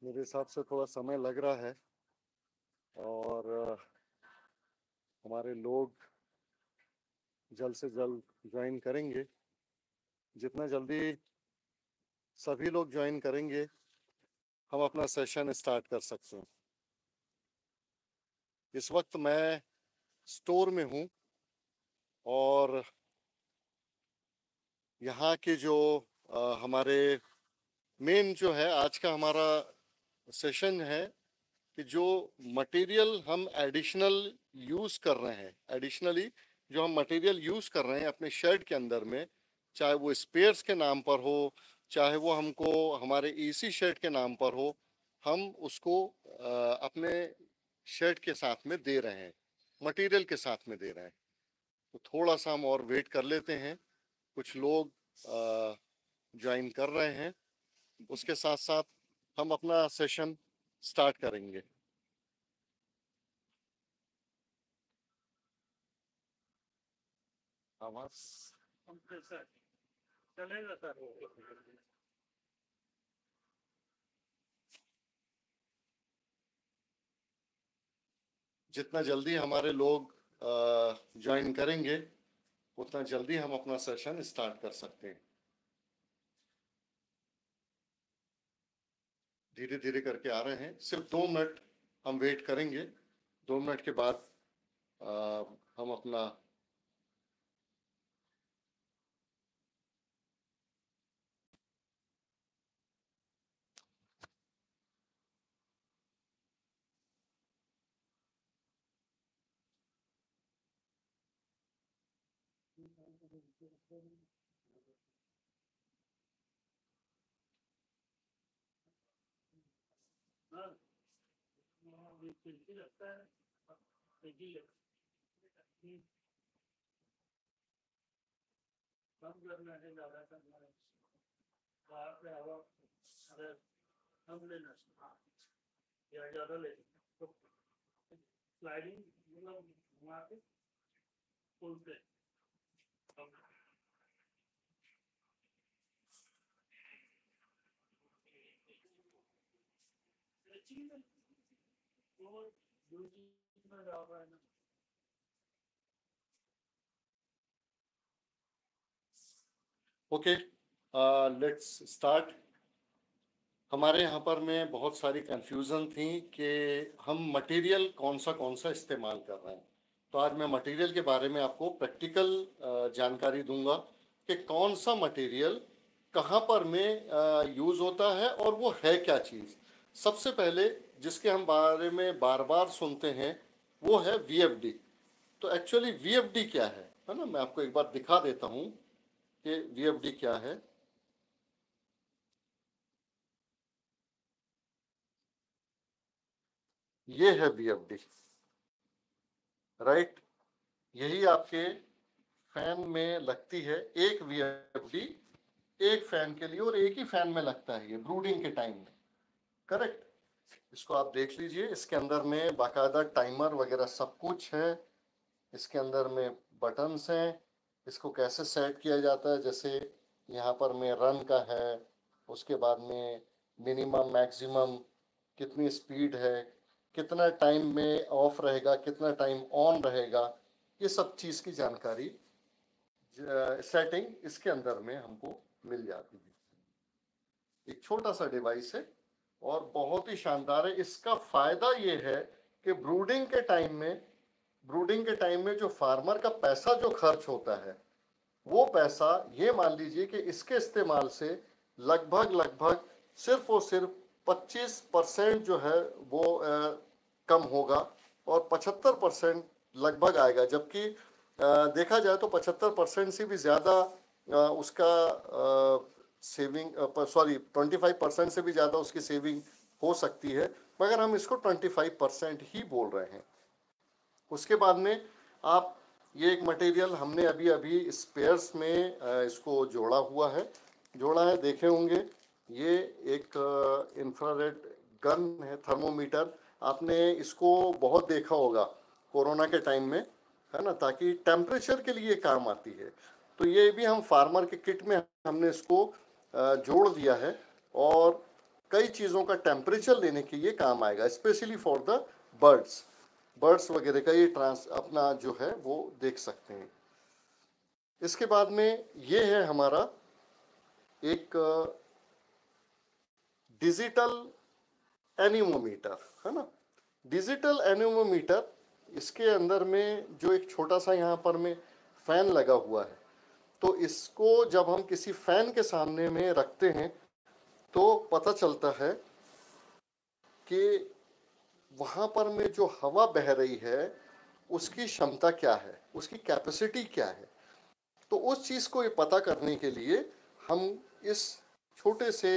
मेरे हिसाब से थोड़ा समय लग रहा है और हमारे लोग जल्द से जल्द ज्वाइन करेंगे। जितना जल्दी सभी लोग ज्वाइन करेंगे हम अपना सेशन स्टार्ट कर सकते हैं। इस वक्त मैं स्टोर में हूँ और यहाँ के जो हमारे मेन जो है आज का हमारा सेशन है कि जो मटेरियल हम एडिशनल यूज़ कर रहे हैं, एडिशनली जो हम मटेरियल यूज़ कर रहे हैं अपने शर्ट के अंदर में, चाहे वो स्पेयर्स के नाम पर हो, चाहे वो हमको हमारे इसी शर्ट के नाम पर हो, हम उसको अपने शर्ट के साथ में दे रहे हैं, मटेरियल के साथ में दे रहे हैं। तो थोड़ा सा हम और वेट कर लेते हैं, कुछ लोग ज्वाइन कर रहे हैं, उसके साथ साथ हम अपना सेशन स्टार्ट करेंगे। आवाज चलेगा सर। जितना जल्दी हमारे लोग ज्वाइन करेंगे उतना जल्दी हम अपना सेशन स्टार्ट कर सकते हैं। धीरे धीरे करके आ रहे हैं, सिर्फ 2 मिनट हम वेट करेंगे। 2 मिनट के बाद हम अपना कम करना है, ज्यादा करना है, बाहर से हवा अगर कम लेना या ज्यादा ले तो स्लाइडिंग मतलब घुमा के पुल पे ओके, लेट्स स्टार्ट। हमारे यहाँ पर में बहुत सारी कंफ्यूजन थी कि हम मटेरियल कौन सा इस्तेमाल कर रहे हैं। तो आज मैं मटेरियल के बारे में आपको प्रैक्टिकल जानकारी दूंगा कि कौन सा मटेरियल कहाँ पर में यूज़ होता है और वो है क्या चीज़। सबसे पहले जिसके हम बारे में बार बार सुनते हैं वो है VFD। तो एक्चुअली VFD क्या है ना, मैं आपको एक बार दिखा देता हूँ कि VFD क्या है। ये है VFD, राइट। यही आपके फैन में लगती है। एक VFD एक फैन के लिए और एक ही फैन में लगता है ये ब्रूडिंग के टाइम में, करेक्ट। इसको आप देख लीजिए, इसके अंदर में बाकायदा टाइमर वगैरह सब कुछ है। इसके अंदर में बटन्स हैं। इसको कैसे सेट किया जाता है, जैसे यहाँ पर में रन का है, उसके बाद में मिनिमम मैक्सिमम कितनी स्पीड है, कितना टाइम में ऑफ रहेगा, कितना टाइम ऑन रहेगा, ये सब चीज़ की जानकारी सेटिंग इसके अंदर में हमको मिल जाती है। एक छोटा सा डिवाइस है और बहुत ही शानदार है। इसका फायदा ये है कि ब्रूडिंग के टाइम में जो फार्मर का पैसा जो खर्च होता है वो पैसा, ये मान लीजिए कि इसके इस्तेमाल से लगभग सिर्फ और सिर्फ 25% जो है वो कम होगा और 75% लगभग आएगा। जबकि देखा जाए तो 75% से भी ज़्यादा उसका सेविंग, सॉरी 25% से भी ज़्यादा उसकी सेविंग हो सकती है, मगर हम इसको 25% ही बोल रहे हैं। उसके बाद में आप ये एक मटेरियल हमने अभी अभी स्पेयर्स में इसको जोड़ा है, देखे होंगे। ये एक इंफ्रारेड गन है, थर्मोमीटर। आपने इसको बहुत देखा होगा कोरोना के टाइम में, है ना, ताकि टेम्परेचर के लिए काम आती है। तो ये भी हम फार्मर के किट में हमने इसको जोड़ दिया है और कई चीज़ों का टेम्परेचर लेने के लिए काम आएगा, स्पेशली फॉर द बर्ड्स वगैरह का ये अपना जो है वो देख सकते हैं। इसके बाद में ये है हमारा एक डिजिटल एनीमोमीटर, है ना। डिजिटल एनीमोमीटर, इसके अंदर में जो एक छोटा सा यहाँ पर में फैन लगा हुआ है, तो इसको जब हम किसी फैन के सामने में रखते हैं तो पता चलता है कि वहाँ पर में जो हवा बह रही है उसकी क्षमता क्या है, उसकी कैपेसिटी क्या है। तो उस चीज़ को ये पता करने के लिए हम इस छोटे से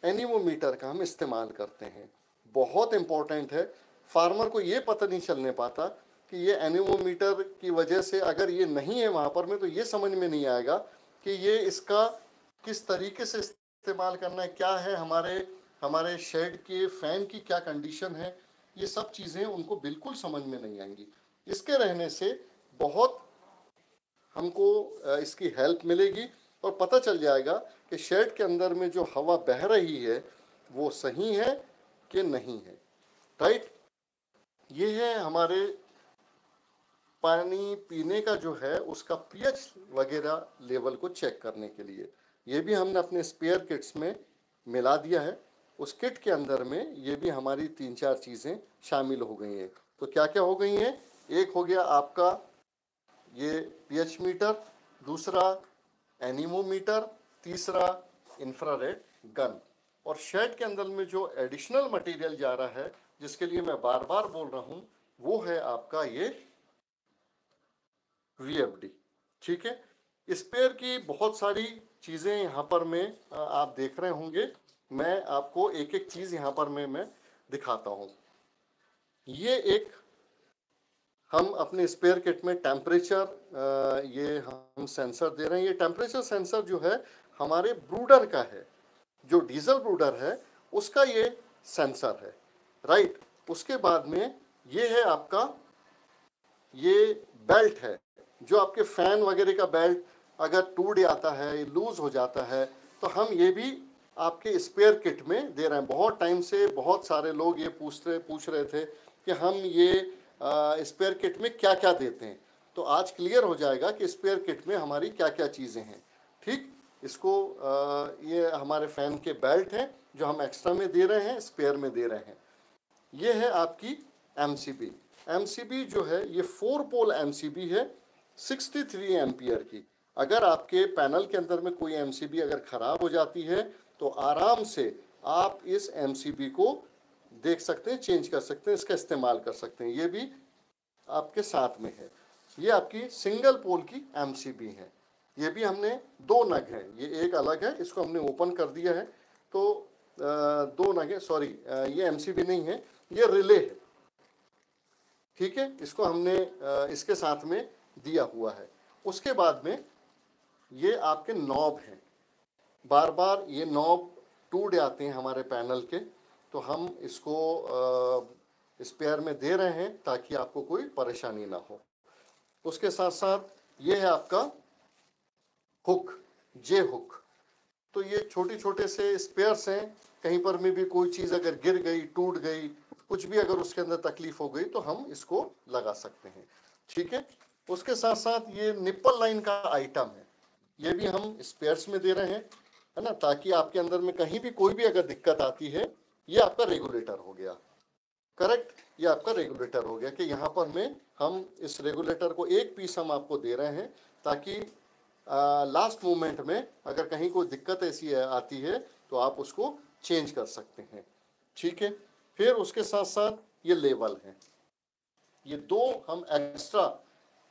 एनीमोमीटर का हम इस्तेमाल करते हैं। बहुत इम्पोर्टेंट है, फार्मर को ये पता नहीं चलने पाता कि ये एनीमोमीटर की वजह से अगर ये नहीं है वहाँ पर में तो ये समझ में नहीं आएगा कि ये इसका किस तरीके से इस्तेमाल करना है, क्या है हमारे शेड के फैन की क्या कंडीशन है, ये सब चीज़ें उनको बिल्कुल समझ में नहीं आएंगी। इसके रहने से बहुत हमको इसकी हेल्प मिलेगी और पता चल जाएगा कि शेड के अंदर में जो हवा बह रही है वो सही है कि नहीं है, राइट। ये है हमारे पानी पीने का जो है उसका पीएच वगैरह लेवल को चेक करने के लिए। ये भी हमने अपने स्पेयर किट्स में मिला दिया है। उस किट के अंदर में ये भी हमारी 3-4 चीज़ें शामिल हो गई हैं। तो क्या क्या हो गई हैं, एक हो गया आपका ये पीएच मीटर, दूसरा एनीमोमीटर, तीसरा इंफ्रारेड गन। और शेड के अंदर में जो एडिशनल मटेरियल जा रहा है जिसके लिए मैं बार बार बोल रहा हूँ वो है आपका ये VFD, ठीक है। स्पेयर की बहुत सारी चीज़ें यहाँ पर मैं आप देख रहे होंगे, मैं आपको एक एक चीज़ यहाँ पर मैं दिखाता हूँ। ये एक हम अपने स्पेयर किट में टेम्परेचर ये हम सेंसर दे रहे हैं। ये टेम्परेचर सेंसर जो है हमारे ब्रूडर का है, जो डीजल ब्रूडर है उसका ये सेंसर है, राइट। उसके बाद में ये है आपका ये बेल्ट है, जो आपके फैन वगैरह का बेल्ट अगर टूट जाता है, लूज हो जाता है, तो हम ये भी आपके स्पेयर किट में दे रहे हैं। बहुत टाइम से बहुत सारे लोग ये पूछ रहे थे कि हम ये स्पेयर किट में क्या क्या देते हैं, तो आज क्लियर हो जाएगा कि स्पेयर किट में हमारी क्या क्या चीज़ें हैं, ठीक। इसको ये हमारे फैन के बेल्ट हैं जो हम एक्स्ट्रा में दे रहे हैं, स्पेयर में दे रहे हैं। ये है आपकी MCB जो है ये 4 पोल MCB है 63 एम्पियर की। अगर आपके पैनल के अंदर में कोई MCB अगर ख़राब हो जाती है तो आराम से आप इस MCB को देख सकते हैं, चेंज कर सकते हैं, इसका इस्तेमाल कर सकते हैं। ये भी आपके साथ में है। ये आपकी सिंगल पोल की MCB है। ये भी हमने 2 नग हैं, ये एक अलग है, इसको हमने ओपन कर दिया है। तो 2 नग है, सॉरी ये MCB नहीं है, ये रिले है, ठीक है। इसको हमने इसके साथ में दिया हुआ है। उसके बाद में ये आपके नॉब हैं, बार बार ये नॉब टूट जाते हैं हमारे पैनल के, तो हम इसको स्पेयर में दे रहे हैं ताकि आपको कोई परेशानी ना हो। उसके साथ साथ ये है आपका हुक, हुक। तो ये छोटे छोटे से स्पेयर्स हैं, कहीं पर में भी कोई चीज़ अगर गिर गई, टूट गई, कुछ भी अगर उसके अंदर तकलीफ हो गई तो हम इसको लगा सकते हैं, ठीक है। उसके साथ साथ ये निप्पल लाइन का आइटम है, ये भी हम स्पेयर्स में दे रहे हैं, है ना, ताकि आपके अंदर में कहीं भी कोई भी अगर दिक्कत आती है, ये आपका रेगुलेटर हो गया, करेक्ट। ये आपका रेगुलेटर हो गया कि यहाँ पर में हम इस रेगुलेटर को एक पीस हम आपको दे रहे हैं ताकि लास्ट मोमेंट में अगर कहीं कोई दिक्कत ऐसी आती है तो आप उसको चेंज कर सकते हैं, ठीक है। फिर उसके साथ साथ ये लेवल है, ये 2 हम एक्स्ट्रा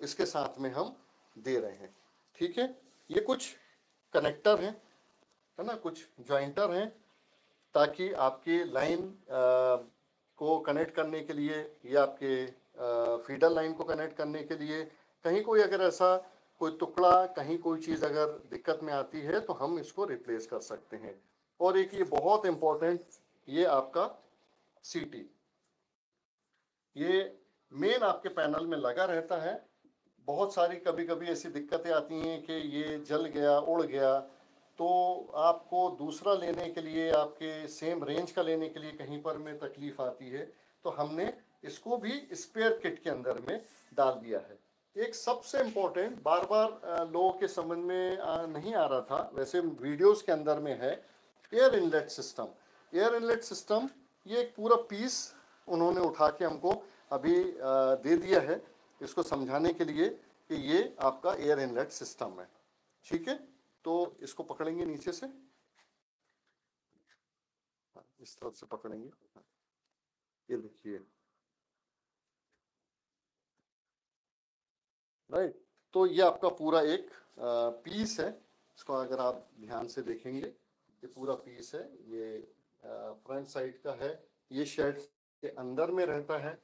इसके साथ में हम दे रहे हैं, ठीक है। ये कुछ कनेक्टर हैं, है ना, कुछ जॉइंटर हैं ताकि आपकी लाइन को कनेक्ट करने के लिए या आपके फीडर लाइन को कनेक्ट करने के लिए कहीं कोई अगर ऐसा कोई टुकड़ा, कहीं कोई चीज़ अगर दिक्कत में आती है तो हम इसको रिप्लेस कर सकते हैं। और एक ये बहुत इम्पोर्टेंट, ये आपका CT, ये मेन आपके पैनल में लगा रहता है। बहुत सारी कभी कभी ऐसी दिक्कतें आती हैं कि ये जल गया, उड़ गया, तो आपको दूसरा लेने के लिए, आपके सेम रेंज का लेने के लिए कहीं पर में तकलीफ आती है, तो हमने इसको भी स्पेयर किट के अंदर में डाल दिया है। एक सबसे इम्पोर्टेंट, बार बार लोगों के समझ में नहीं आ रहा था, वैसे वीडियोस के अंदर में है, air inlet system. Air inlet system, ये एक पूरा पीस उन्होंने उठा के हमको अभी दे दिया है, इसको समझाने के लिए कि ये आपका एयर इनलेट सिस्टम है। ठीक है, तो इसको पकड़ेंगे नीचे से, इस तरफ से पकड़ेंगे, ये देखिए, राइट। तो ये आपका पूरा एक पीस है, इसको अगर आप ध्यान से देखेंगे, ये पूरा पीस है, ये फ्रंट साइड का है, ये शेड के अंदर में रहता है।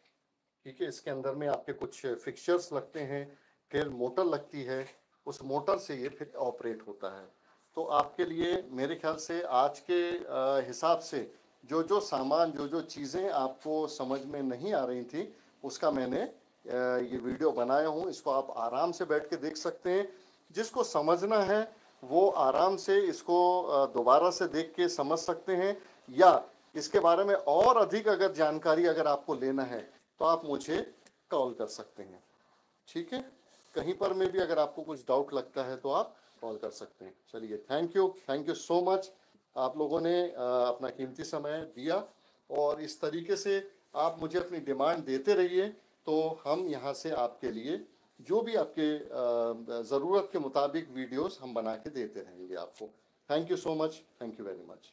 ठीक है, इसके अंदर में आपके कुछ फिक्चर्स लगते हैं, फिर मोटर लगती है, उस मोटर से ये फिर ऑपरेट होता है। तो आपके लिए मेरे ख्याल से आज के हिसाब से जो जो सामान, जो जो चीज़ें आपको समझ में नहीं आ रही थी, उसका मैंने ये वीडियो बनाया हूँ। इसको आप आराम से बैठ के देख सकते हैं, जिसको समझना है वो आराम से इसको दोबारा से देख के समझ सकते हैं, या इसके बारे में और अधिक अगर जानकारी अगर आपको लेना है तो आप मुझे कॉल कर सकते हैं। ठीक है, कहीं पर में भी अगर आपको कुछ डाउट लगता है तो आप कॉल कर सकते हैं। चलिए, थैंक यू सो मच, आप लोगों ने अपना कीमती समय दिया, और इस तरीके से आप मुझे अपनी डिमांड देते रहिए, तो हम यहाँ से आपके लिए जो भी आपके ज़रूरत के मुताबिक वीडियोस हम बना के देते रहेंगे आपको। Thank you so much, thank you very much.